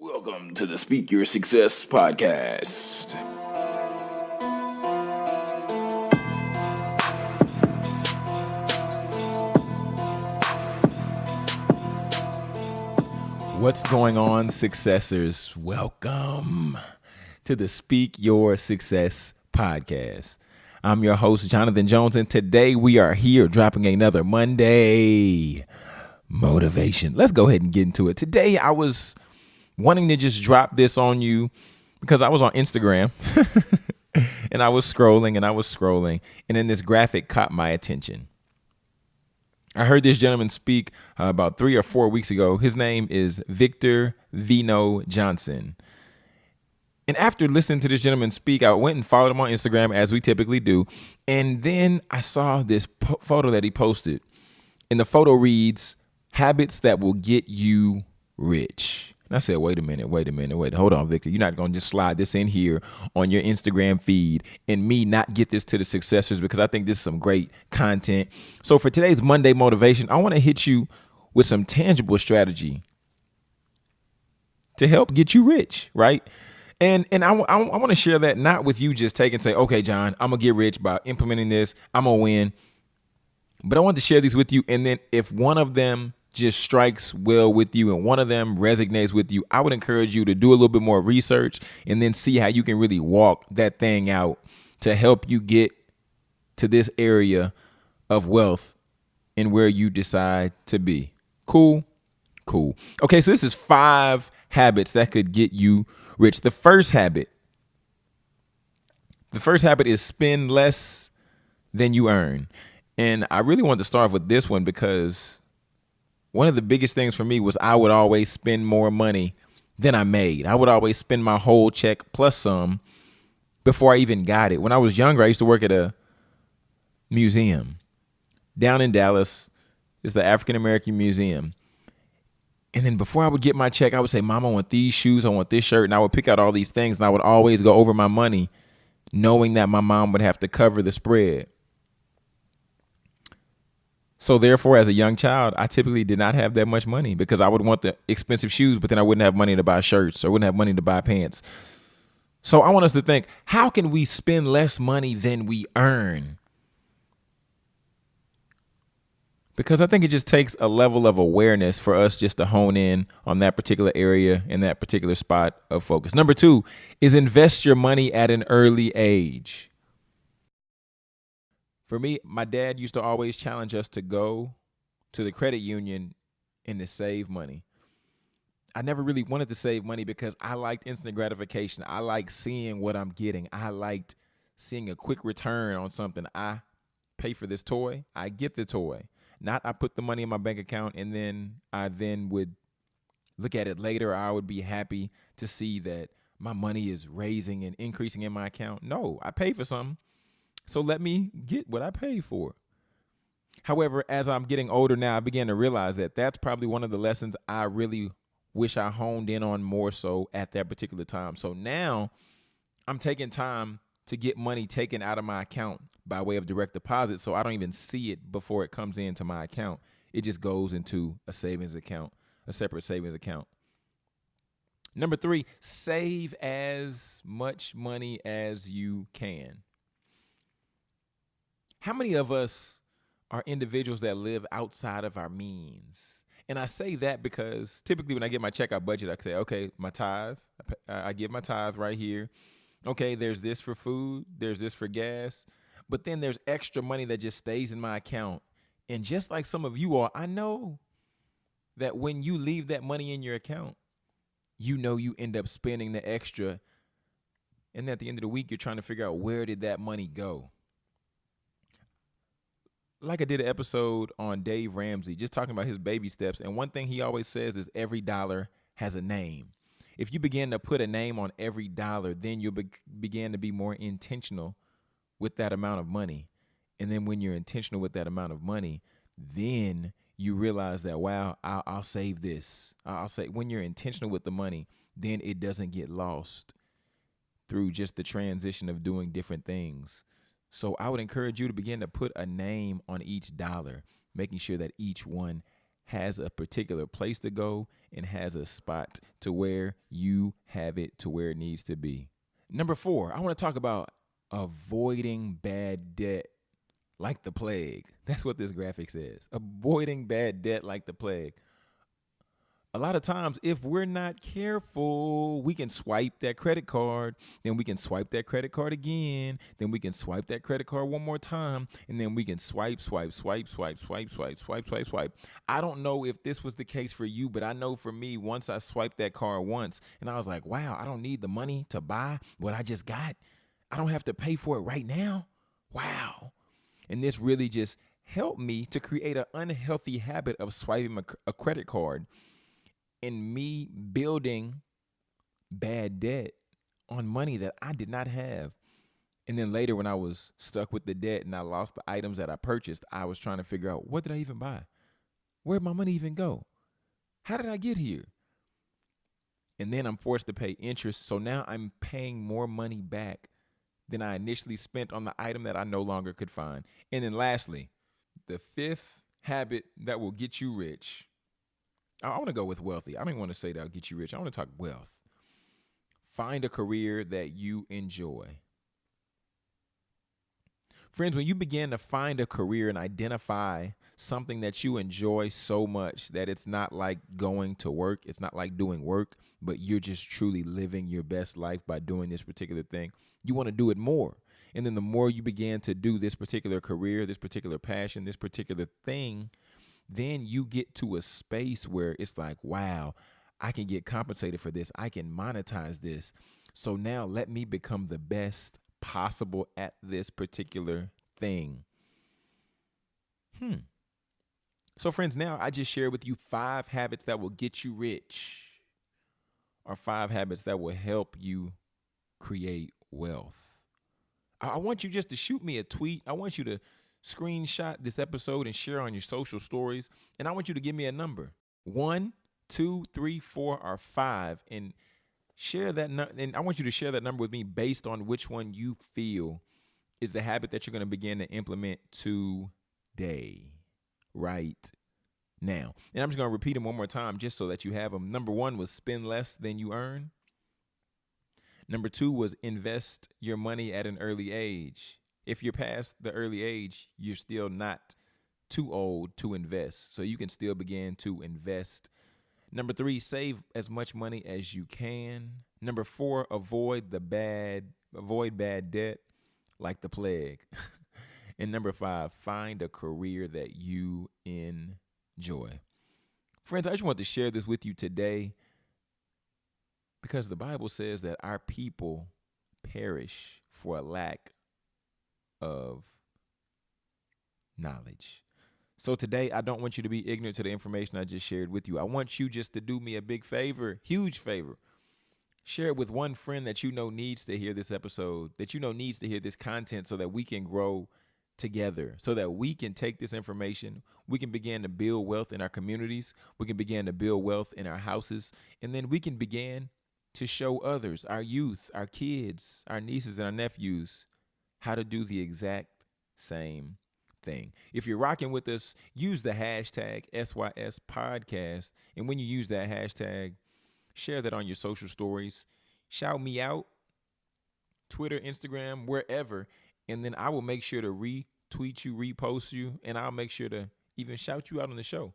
Welcome to the Speak Your Success podcast. What's going on, successors? Welcome to the Speak Your Success podcast. I'm your host, Jonathan Jones, and today we are here dropping another Monday motivation. Let's go ahead and get into it. Today, I was wanting to just drop this on you because I was on Instagram and I was scrolling, and then this graphic caught my attention. I heard this gentleman speak about 3 or 4 weeks ago. His name is Victor Vino Johnson. And after listening to this gentleman speak, I went and followed him on Instagram, as we typically do. And then I saw this photo that he posted. And the photo reads, "Habits that will get you rich." And I said, wait a minute. Hold on, Victor. You're not going to just slide this in here on your Instagram feed and me not get this to the successors, because I think this is some great content. So for today's Monday motivation, I want to hit you with some tangible strategy to help get you rich, right? And I want to share that not with you just take and say, okay, John, I'm going to get rich by implementing this. I'm going to win. But I want to share these with you. And then if one of them just strikes well with you and one of them resonates with you, I would encourage you to do a little bit more research and then see how you can really walk that thing out to help you get to this area of wealth and where you decide to be. Cool. Okay, so this is 5 habits that could get you rich. The first habit is spend less than you earn. And I really want to start off with this one because one of the biggest things for me was I would always spend more money than I made. I would always spend my whole check plus some before I even got it. When I was younger, I used to work at a museum down in Dallas. It's the African American Museum. And then before I would get my check, I would say, Mom, I want these shoes, I want this shirt. And I would pick out all these things, and I would always go over my money, knowing that my mom would have to cover the spread. So therefore, as a young child, I typically did not have that much money because I would want the expensive shoes, but then I wouldn't have money to buy shirts or wouldn't have money to buy pants. So I want us to think, how can we spend less money than we earn? Because I think it just takes a level of awareness for us just to hone in on that particular area and that particular spot of focus. Number 2 is invest your money at an early age. For me, my dad used to always challenge us to go to the credit union and to save money. I never really wanted to save money because I liked instant gratification. I liked seeing what I'm getting. I liked seeing a quick return on something. I pay for this toy, I get the toy. Not I put the money in my bank account and then I would look at it later. I would be happy to see that my money is raising and increasing in my account. No, I pay for something. So let me get what I paid for. However, as I'm getting older now, I began to realize that that's probably one of the lessons I really wish I honed in on more so at that particular time. So now I'm taking time to get money taken out of my account by way of direct deposit, so I don't even see it before it comes into my account. It just goes into a savings account, a separate savings account. Number 3, save as much money as you can. How many of us are individuals that live outside of our means? And I say that because typically when I get my check, I budget. I say, okay, my tithe, I give my tithe right here. Okay, there's this for food, there's this for gas, but then there's extra money that just stays in my account. And just like some of you are, I know that when you leave that money in your account, you know you end up spending the extra. And at the end of the week, you're trying to figure out, where did that money go? Like I did an episode on Dave Ramsey, just talking about his baby steps. And one thing he always says is every dollar has a name. If you begin to put a name on every dollar, then you'll begin to be more intentional with that amount of money. And then when you're intentional with that amount of money, then you realize that, wow, I'll save this. I'll say, when you're intentional with the money, then it doesn't get lost through just the transition of doing different things. So I would encourage you to begin to put a name on each dollar, making sure that each one has a particular place to go and has a spot to where you have it to where it needs to be. Number 4, I want to talk about avoiding bad debt like the plague. That's what this graphic says. Avoiding bad debt like the plague. A lot of times, if we're not careful, we can swipe that credit card, then we can swipe that credit card again, then we can swipe that credit card one more time, and then we can swipe. I don't know if this was the case for you, but I know for me, once I swiped that card once, and I was like, wow, I don't need the money to buy what I just got. I don't have to pay for it right now. Wow. And this really just helped me to create an unhealthy habit of swiping a credit card, and me building bad debt on money that I did not have. And then later, when I was stuck with the debt and I lost the items that I purchased, I was trying to figure out, what did I even buy? Where'd my money even go? How did I get here? And then I'm forced to pay interest. So now I'm paying more money back than I initially spent on the item that I no longer could find. And then lastly, the 5th habit that will get you rich. I want to go with wealthy. I don't even want to say that'll get you rich. I want to talk wealth. Find a career that you enjoy. Friends, when you begin to find a career and identify something that you enjoy so much that it's not like going to work, it's not like doing work, but you're just truly living your best life by doing this particular thing, you want to do it more. And then the more you begin to do this particular career, this particular passion, this particular thing, then you get to a space where it's like, wow, I can get compensated for this. I can monetize this. So now let me become the best possible at this particular thing. So friends, now I just shared with you 5 habits that will get you rich, or 5 habits that will help you create wealth. I want you just to shoot me a tweet. I want you to screenshot this episode and share on your social stories. And I want you to give me a number, 1, 2, 3, 4, or 5, and share that. And I want you to share that number with me based on which one you feel is the habit that you're going to begin to implement today, right now. And I'm just going to repeat them one more time just so that you have them. Number 1 was spend less than you earn. Number 2 was invest your money at an early age. If you're past the early age, you're still not too old to invest. So you can still begin to invest. Number 3, save as much money as you can. Number 4, avoid bad debt like the plague. And number 5, find a career that you enjoy. Friends, I just want to share this with you today because the Bible says that our people perish for a lack of knowledge. So today, I don't want you to be ignorant to the information I just shared with you. I want you just to do me a big favor, huge favor. Share it with one friend that you know needs to hear this episode, that you know needs to hear this content so that we can grow together, so that we can take this information, we can begin to build wealth in our communities, we can begin to build wealth in our houses, and then we can begin to show others, our youth, our kids, our nieces and our nephews, how to do the exact same thing. If you're rocking with us, use the hashtag SYS podcast. And when you use that hashtag, share that on your social stories. Shout me out, Twitter, Instagram, wherever. And then I will make sure to retweet you, repost you, and I'll make sure to even shout you out on the show.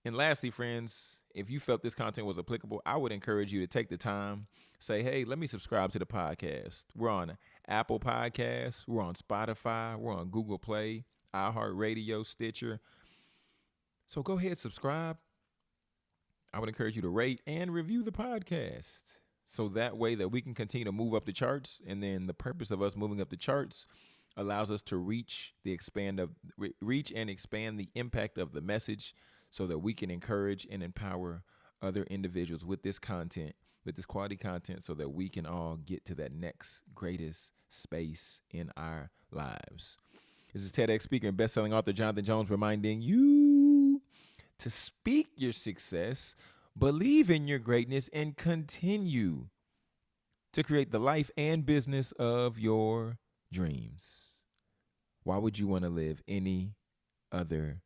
And lastly, friends, if you felt this content was applicable, I would encourage you to take the time, say, hey, let me subscribe to the podcast. We're on Apple Podcasts. We're on Spotify. We're on Google Play, iHeartRadio, Stitcher. So go ahead, subscribe. I would encourage you to rate and review the podcast so that way that we can continue to move up the charts. And then the purpose of us moving up the charts allows us to reach and expand the impact of the message so that we can encourage and empower other individuals with this content, with this quality content, so that we can all get to that next greatest space in our lives. This is TEDx speaker and best-selling author Jonathan Jones reminding you to speak your success, believe in your greatness, and continue to create the life and business of your dreams. Why would you want to live any other